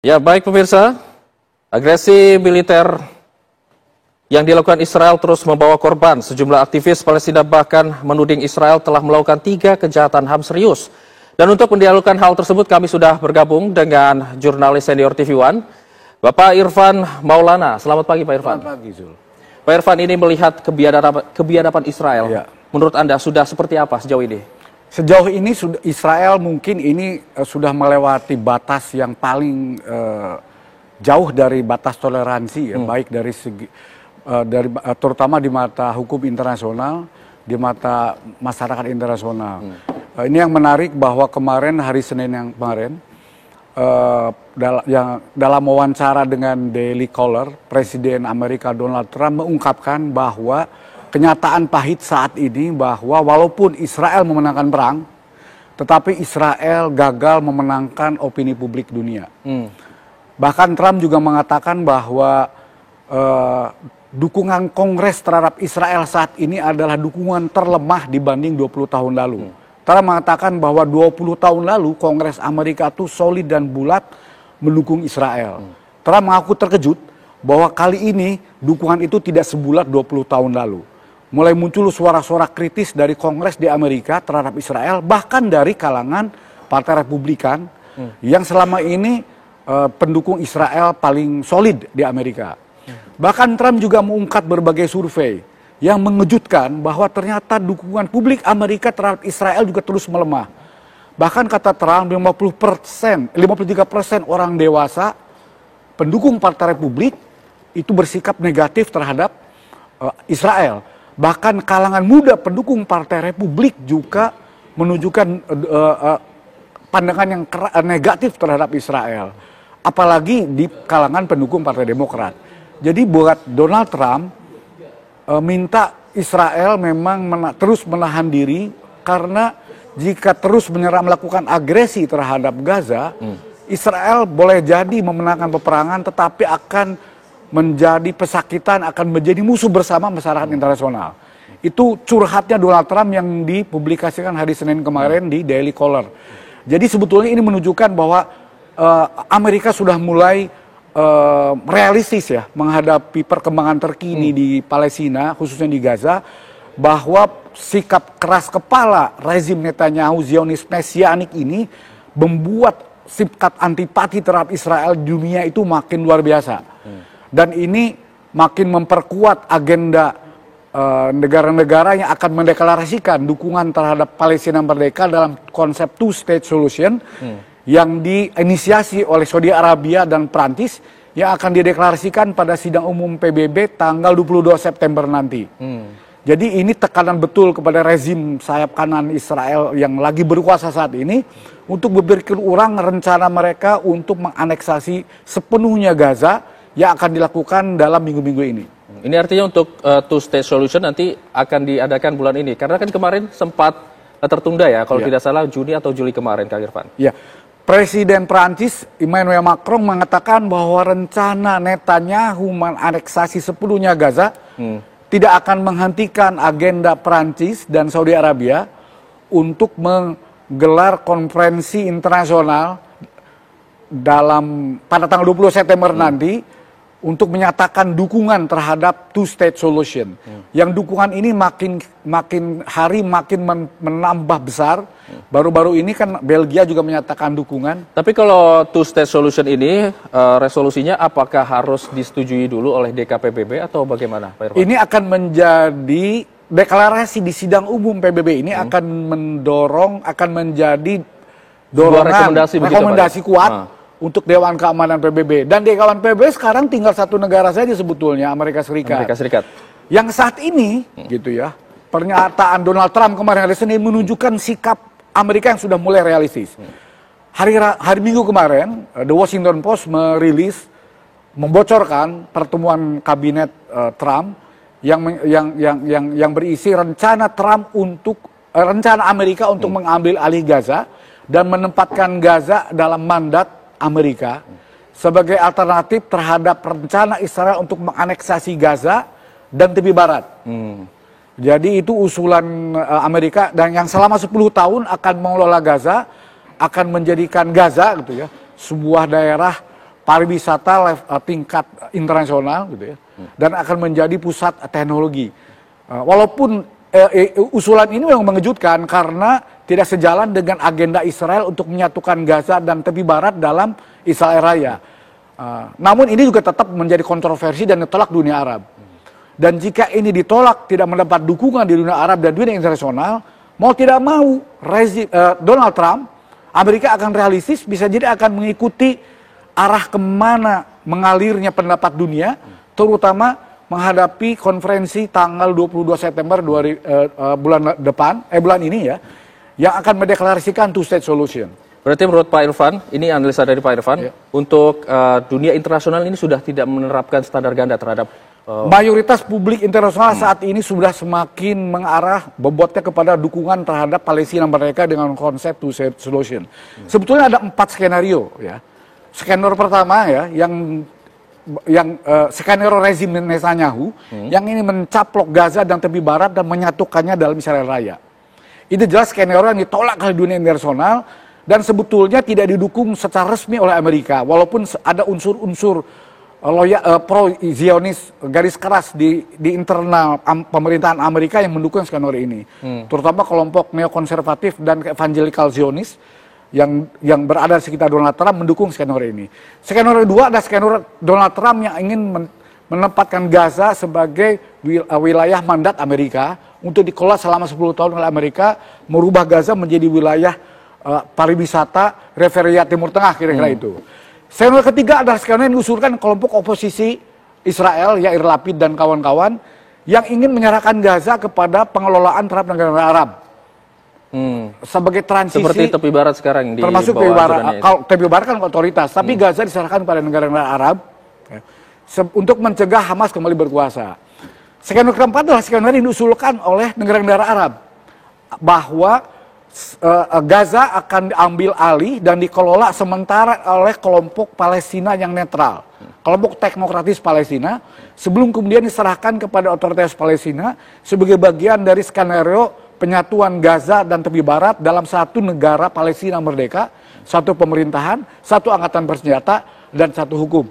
Ya, baik pemirsa, agresi militer yang dilakukan Israel terus membawa korban. Sejumlah aktivis Palestina bahkan menuding Israel telah melakukan 3 kejahatan HAM serius. Dan untuk mendialogkan hal tersebut, kami sudah bergabung dengan jurnalis senior TV One, Bapak Irfan Maulana. Selamat pagi, Pak Irfan. Selamat pagi, Zul. Pak Irfan, ini melihat kebiadaban Israel, Ya. Menurut Anda sudah seperti apa sejauh ini? Sejauh ini Israel mungkin ini sudah melewati batas yang paling jauh dari batas toleransi, ya, baik dari segi terutama di mata hukum internasional, di mata masyarakat internasional. Ini yang menarik bahwa kemarin hari Senin yang kemarin dalam wawancara dengan Daily Caller, Presiden Amerika Donald Trump mengungkapkan bahwa kenyataan pahit saat ini bahwa walaupun Israel memenangkan perang, tetapi Israel gagal memenangkan opini publik dunia. Bahkan Trump juga mengatakan bahwa dukungan Kongres terhadap Israel saat ini adalah dukungan terlemah dibanding 20 tahun lalu. Trump mengatakan bahwa 20 tahun lalu Kongres Amerika itu solid dan bulat mendukung Israel. Trump mengaku terkejut bahwa kali ini dukungan itu tidak sebulat 20 tahun lalu. Mulai muncul suara-suara kritis dari Kongres di Amerika terhadap Israel, bahkan dari kalangan Partai Republikan yang selama ini pendukung Israel paling solid di Amerika. Bahkan Trump juga mengungkap berbagai survei yang mengejutkan bahwa ternyata dukungan publik Amerika terhadap Israel juga terus melemah. Bahkan kata Trump, 53% orang dewasa pendukung Partai Republik itu bersikap negatif terhadap Israel. Bahkan kalangan muda pendukung Partai Republik juga menunjukkan pandangan yang negatif terhadap Israel. Apalagi di kalangan pendukung Partai Demokrat. Jadi buat Donald Trump minta Israel memang terus menahan diri, karena jika terus melakukan agresi terhadap Gaza, Israel boleh jadi memenangkan peperangan tetapi akan menjadi pesakitan, akan menjadi musuh bersama masyarakat internasional. Itu curhatnya Donald Trump yang dipublikasikan hari Senin kemarin di Daily Caller. Jadi sebetulnya ini menunjukkan bahwa Amerika sudah mulai realistis ya menghadapi perkembangan terkini di Palestina, khususnya di Gaza, bahwa sikap keras kepala rezim Netanyahu Zionis Mesianik ini membuat sikap antipati terhadap Israel di dunia itu makin luar biasa. Dan ini makin memperkuat agenda negara-negara yang akan mendeklarasikan dukungan terhadap Palestina merdeka dalam konsep two-state solution yang diinisiasi oleh Saudi Arabia dan Prancis, yang akan dideklarasikan pada sidang umum PBB tanggal 22 September nanti. Jadi ini tekanan betul kepada rezim sayap kanan Israel yang lagi berkuasa saat ini untuk berpikir ulang rencana mereka untuk menganeksasi sepenuhnya Gaza yang akan dilakukan dalam minggu-minggu ini. Ini artinya untuk two-state solution nanti akan diadakan bulan ini. Karena kan kemarin sempat tertunda ya, kalau tidak salah Juni atau Juli kemarin, Kak Irfan. Ya, Presiden Prancis Emmanuel Macron mengatakan bahwa rencana Netanyahu menganeksasi sepenuhnya Gaza tidak akan menghentikan agenda Prancis dan Saudi Arabia untuk menggelar konferensi internasional pada tanggal 20 September nanti untuk menyatakan dukungan terhadap two-state solution. Yang dukungan ini makin hari makin menambah besar. Baru-baru ini kan Belgia juga menyatakan dukungan. Tapi kalau two-state solution ini resolusinya apakah harus disetujui dulu oleh DKPBB atau bagaimana, Pak Irfan? Ini akan menjadi deklarasi di sidang umum PBB ini akan menjadi dorongan rekomendasi kuat untuk Dewan Keamanan PBB. Dan Dewan PBB sekarang tinggal satu negara saja sebetulnya, Amerika Serikat. Yang saat ini, gitu ya, pernyataan Donald Trump kemarin hari Senin menunjukkan sikap Amerika yang sudah mulai realistis. Hari Minggu kemarin, The Washington Post membocorkan pertemuan kabinet Trump yang berisi rencana Amerika untuk mengambil alih Gaza dan menempatkan Gaza dalam mandat Amerika sebagai alternatif terhadap rencana Israel untuk menganeksasi Gaza dan tepi barat. Jadi itu usulan Amerika, dan yang selama 10 tahun akan mengelola Gaza, akan menjadikan Gaza gitu ya sebuah daerah pariwisata tingkat internasional gitu ya, dan akan menjadi pusat teknologi. Walaupun usulan ini memang mengejutkan karena tidak sejalan dengan agenda Israel untuk menyatukan Gaza dan tepi barat dalam Israel Raya. Namun ini juga tetap menjadi kontroversi dan ditolak dunia Arab. Dan jika ini ditolak, tidak mendapat dukungan di dunia Arab dan dunia internasional, mau tidak mau Donald Trump, Amerika akan realistis, bisa jadi akan mengikuti arah kemana mengalirnya pendapat dunia, terutama menghadapi konferensi tanggal 22 September bulan ini ya, yang akan mendeklarasikan two-state solution. Berarti menurut Pak Irfan, ini analisa dari Pak Irfan, untuk dunia internasional ini sudah tidak menerapkan standar ganda terhadap mayoritas publik internasional saat ini sudah semakin mengarah bobotnya kepada dukungan terhadap Palestina mereka dengan konsep two-state solution. Sebetulnya ada 4 skenario ya. Skenario pertama ya, yang skenario rezim Netanyahu yang ini mencaplok Gaza dan tepi barat dan menyatukannya dalam Israel Raya. Itu jelas skenario yang ditolak oleh dunia internasional dan sebetulnya tidak didukung secara resmi oleh Amerika, walaupun ada unsur-unsur pro-Zionis garis keras di internal pemerintahan Amerika yang mendukung skenario ini, terutama kelompok neokonservatif dan evangelical Zionis yang berada di sekitar Donald Trump mendukung skenario ini. Skenario kedua ada skenario Donald Trump yang ingin menempatkan Gaza sebagai wilayah mandat Amerika untuk dikelola selama 10 tahun oleh Amerika, merubah Gaza menjadi wilayah pariwisata Riviera Timur Tengah, kira-kira itu. Skenario ketiga adalah skenario yang diusulkan kelompok oposisi Israel, Yair Lapid dan kawan-kawan, yang ingin menyerahkan Gaza kepada pengelolaan terhadap negara Arab. Sebagai transisi. Seperti tepi barat sekarang. Termasuk tepi barat. Kalau tepi barat kan otoritas, tapi Gaza diserahkan pada negara-negara Arab untuk mencegah Hamas kembali berkuasa. Skenario keempat adalah skenario yang diusulkan oleh negara-negara Arab, bahwa Gaza akan diambil alih dan dikelola sementara oleh kelompok Palestina yang netral, kelompok teknokratis Palestina, sebelum kemudian diserahkan kepada otoritas Palestina sebagai bagian dari skenario penyatuan Gaza dan tepi barat dalam satu negara Palestina merdeka, satu pemerintahan, satu angkatan bersenjata, dan satu hukum.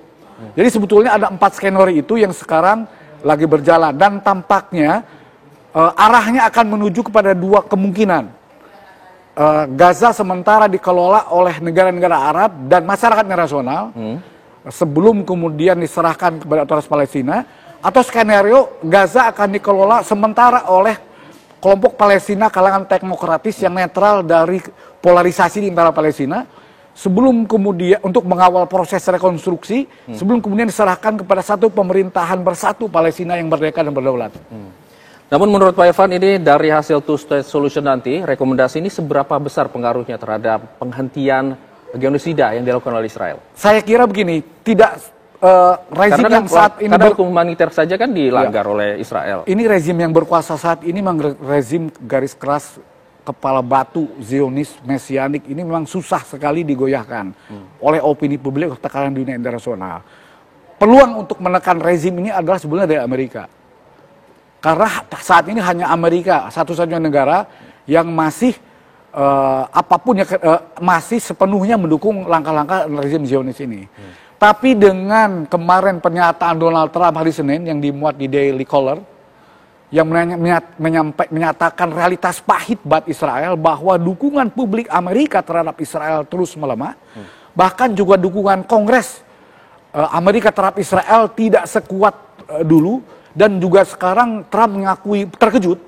Jadi sebetulnya ada 4 skenario itu yang sekarang lagi berjalan, dan tampaknya arahnya akan menuju kepada 2 kemungkinan. Gaza sementara dikelola oleh negara-negara Arab dan masyarakat internasional sebelum kemudian diserahkan kepada otoritas Palestina, atau skenario Gaza akan dikelola sementara oleh kelompok Palestina kalangan teknokratis yang netral dari polarisasi di antara Palestina, sebelum kemudian untuk mengawal proses rekonstruksi, sebelum kemudian diserahkan kepada satu pemerintahan bersatu Palestina yang merdeka dan berdaulat. Namun menurut Pak Irfan, ini dari hasil two-state solution nanti, rekomendasi ini seberapa besar pengaruhnya terhadap penghentian genosida yang dilakukan oleh Israel? Saya kira begini, tidak rezim yang saat ini... Karena hukum humaniter saja kan dilanggar oleh Israel. Ini rezim yang berkuasa saat ini memang rezim garis keras, kepala batu, Zionis, mesianik, ini memang susah sekali digoyahkan oleh opini publik, tekanan dunia internasional. Peluang untuk menekan rezim ini adalah sebenarnya dari Amerika. Karena saat ini hanya Amerika satu-satunya negara yang masih masih sepenuhnya mendukung langkah-langkah rezim Zionis ini. Tapi dengan kemarin pernyataan Donald Trump hari Senin yang dimuat di Daily Caller, yang menyatakan realitas pahit buat Israel, bahwa dukungan publik Amerika terhadap Israel terus melemah, bahkan juga dukungan Kongres Amerika terhadap Israel tidak sekuat dulu. Dan juga sekarang Trump mengakui terkejut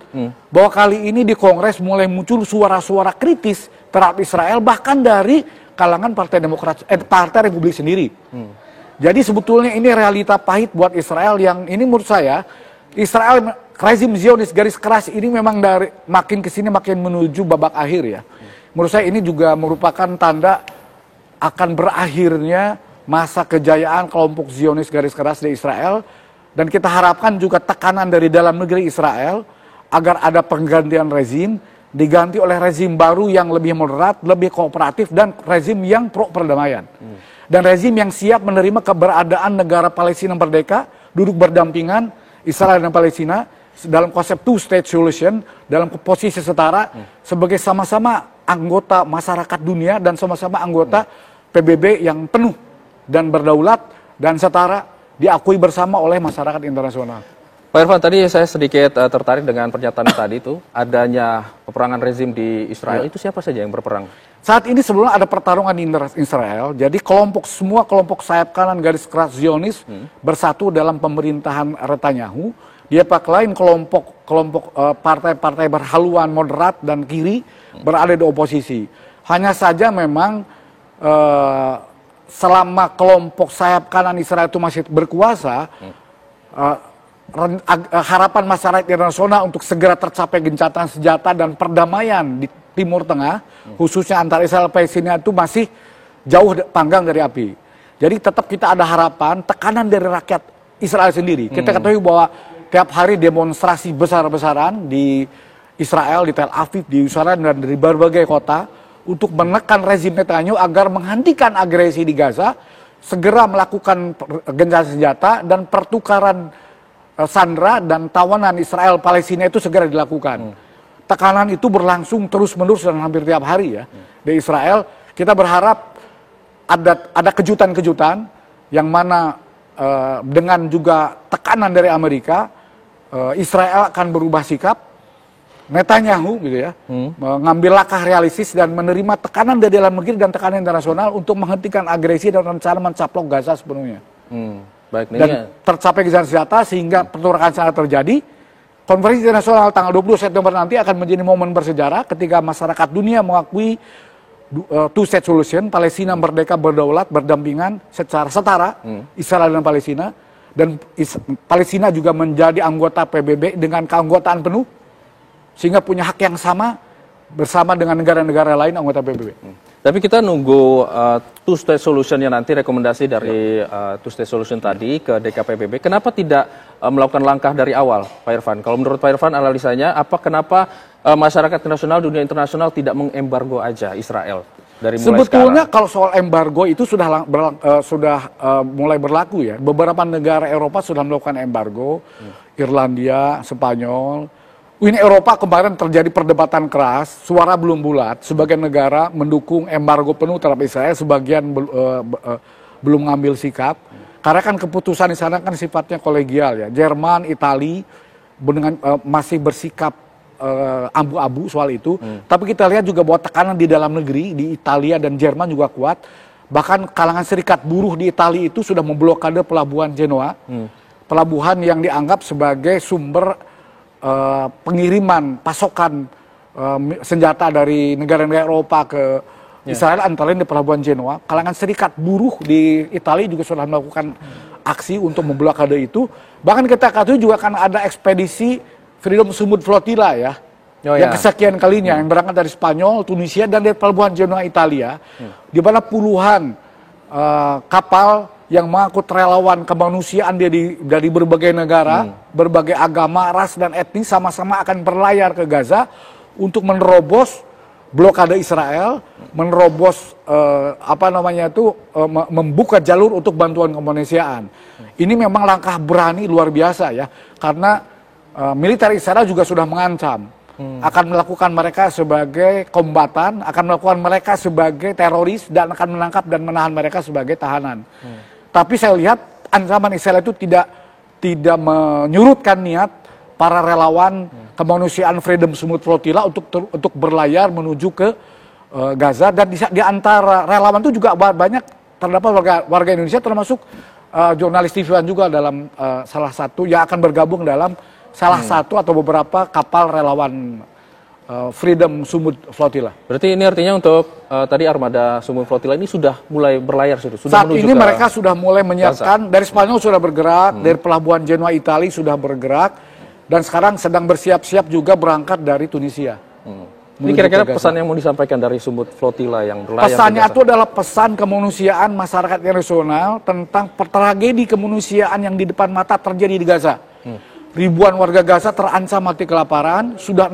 bahwa kali ini di Kongres mulai muncul suara-suara kritis terhadap Israel, bahkan dari kalangan Partai Demokrat, Partai Republik sendiri. Jadi sebetulnya ini realita pahit buat Israel, yang ini menurut saya Israel, rezim Zionis garis keras ini memang dari makin kesini makin menuju babak akhir ya. Menurut saya ini juga merupakan tanda akan berakhirnya masa kejayaan kelompok Zionis garis keras di Israel. Dan kita harapkan juga tekanan dari dalam negeri Israel agar ada penggantian rezim, diganti oleh rezim baru yang lebih moderat, lebih kooperatif, dan rezim yang pro perdamaian. Dan rezim yang siap menerima keberadaan negara Palestina merdeka, duduk berdampingan Israel dan Palestina dalam konsep two-state solution, dalam posisi setara sebagai sama-sama anggota masyarakat dunia dan sama-sama anggota PBB yang penuh dan berdaulat dan setara diakui bersama oleh masyarakat internasional. Pak Irfan, tadi saya sedikit tertarik dengan pernyataan tadi itu, adanya peperangan rezim di Israel, itu siapa saja yang berperang? Saat ini sebelumnya ada pertarungan di Israel, jadi semua kelompok sayap kanan garis keras Zionis bersatu dalam pemerintahan Netanyahu. Di pihak lain kelompok partai-partai berhaluan moderat dan kiri berada di oposisi. Hanya saja memang selama kelompok sayap kanan Israel itu masih berkuasa, harapan masyarakat internasional untuk segera tercapai gencatan senjata dan perdamaian di Timur Tengah, khususnya antara Israel dan Palestina itu masih jauh panggang dari api. Jadi tetap kita ada harapan, tekanan dari rakyat Israel sendiri. Kita ketahui bahwa tiap hari demonstrasi besar-besaran di Israel, di Tel Aviv, di Yerusalem, dan dari berbagai kota untuk menekan rezim Netanyahu agar menghentikan agresi di Gaza, segera melakukan gencatan senjata dan pertukaran sandera dan tawanan Israel Palestina itu segera dilakukan. Tekanan itu berlangsung terus-menerus dan hampir tiap hari ya di Israel. Kita berharap ada kejutan-kejutan yang mana dengan juga tekanan dari Amerika, Israel akan berubah sikap. Netanyahu gitu ya, mengambil langkah realistis dan menerima tekanan dari dalam negeri dan tekanan internasional untuk menghentikan agresi dan rencana mencaplok Gaza sepenuhnya. Baik, dan tercapai gencatan senjata sehingga pertukaran senjata terjadi. Konferensi internasional tanggal 20 September nanti akan menjadi momen bersejarah ketika masyarakat dunia mengakui two-state solution, Palestina merdeka berdaulat berdampingan secara setara, Israel dan Palestina, dan Palestina juga menjadi anggota PBB dengan keanggotaan penuh, sehingga punya hak yang sama bersama dengan negara-negara lain anggota PBB. Tapi kita nunggu two-state solution-nya nanti, rekomendasi dari two-state solution tadi ke DKPBB. Kenapa tidak melakukan langkah dari awal, Pak Irfan? Kalau menurut Pak Irfan, analisanya, kenapa masyarakat internasional, dunia internasional tidak mengembargo aja Israel dari mulai sebetulnya sekarang? Kalau soal embargo itu sudah mulai berlaku ya. Beberapa negara Eropa sudah melakukan embargo, Irlandia, Spanyol. Ini Eropa kemarin terjadi perdebatan keras, suara belum bulat. Sebagian negara mendukung embargo penuh terhadap Israel, sebagian belum ngambil sikap. Karena kan keputusan di sana kan sifatnya kolegial ya. Jerman, Italia masih bersikap abu-abu soal itu. Tapi kita lihat juga bahwa tekanan di dalam negeri, di Italia dan Jerman juga kuat. Bahkan kalangan serikat buruh di Italia itu sudah memblokade pelabuhan Genoa. Pelabuhan yang dianggap sebagai sumber pengiriman pasokan senjata dari negara-negara Eropa ke Israel, antara lain di pelabuhan Genoa. Kalangan serikat buruh di Italia juga sudah melakukan aksi untuk memblokade itu. Bahkan kita ketahui juga akan ada ekspedisi Freedom Sumut Flotilla ya, yang kesekian kalinya, yang berangkat dari Spanyol, Tunisia, dan dari pelabuhan Genoa Italia, di mana puluhan kapal yang mengangkut relawan kemanusiaan dari berbagai negara, berbagai agama, ras, dan etnis sama-sama akan berlayar ke Gaza untuk menerobos blokade Israel, menerobos membuka jalur untuk bantuan kemanusiaan. Ini memang langkah berani luar biasa ya, karena militer Israel juga sudah mengancam akan melakukan mereka sebagai kombatan, akan melakukan mereka sebagai teroris, dan akan menangkap dan menahan mereka sebagai tahanan. Tapi saya lihat ancaman Israel itu tidak menyurutkan niat para relawan kemanusiaan Freedom Sumut Flotilla untuk berlayar menuju ke Gaza. Dan di antara relawan itu juga banyak terdapat warga Indonesia, termasuk jurnalis TV One juga dalam salah satu yang akan bergabung dalam salah satu atau beberapa kapal relawan Freedom Sumut Flotilla. Berarti ini artinya untuk tadi armada Sumut Flotilla ini sudah mulai berlayar, sudah saat menuju ini mereka sudah mulai menyiapkan, dari Spanyol sudah bergerak, dari pelabuhan Genoa Italia sudah bergerak, dan sekarang sedang bersiap-siap juga berangkat dari Tunisia. Ini kira-kira pesan yang mau disampaikan dari Sumut Flotilla yang berlayar? Pesannya itu adalah pesan kemanusiaan masyarakat internasional tentang tragedi kemanusiaan yang di depan mata terjadi di Gaza. Ribuan warga Gaza terancam mati kelaparan, sudah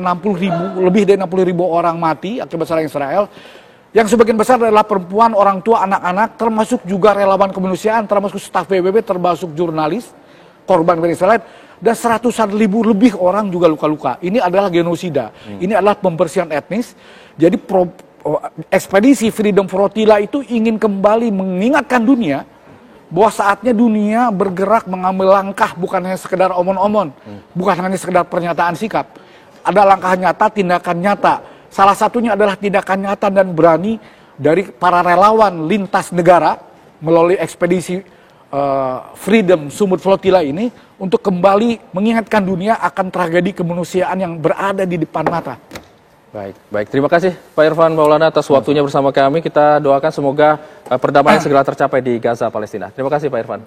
lebih dari 60.000 orang mati akibat serangan Israel, yang sebagian besar adalah perempuan, orang tua, anak-anak, termasuk juga relawan kemanusiaan, termasuk staf PBB, termasuk jurnalis, korban Israel, dan seratusan ribu lebih orang juga luka-luka. Ini adalah genosida, ini adalah pembersihan etnis. Jadi ekspedisi Freedom Flotilla itu ingin kembali mengingatkan dunia bahwa saatnya dunia bergerak mengambil langkah, bukan hanya sekedar omon-omon, bukan hanya sekedar pernyataan sikap. Ada langkah nyata, tindakan nyata. Salah satunya adalah tindakan nyata dan berani dari para relawan lintas negara melalui ekspedisi Freedom Sumut Flotilla ini untuk kembali mengingatkan dunia akan tragedi kemanusiaan yang berada di depan mata. Baik. Terima kasih Pak Irfan Maulana atas waktunya bersama kami. Kita doakan semoga perdamaian segera tercapai di Gaza, Palestina. Terima kasih Pak Irfan.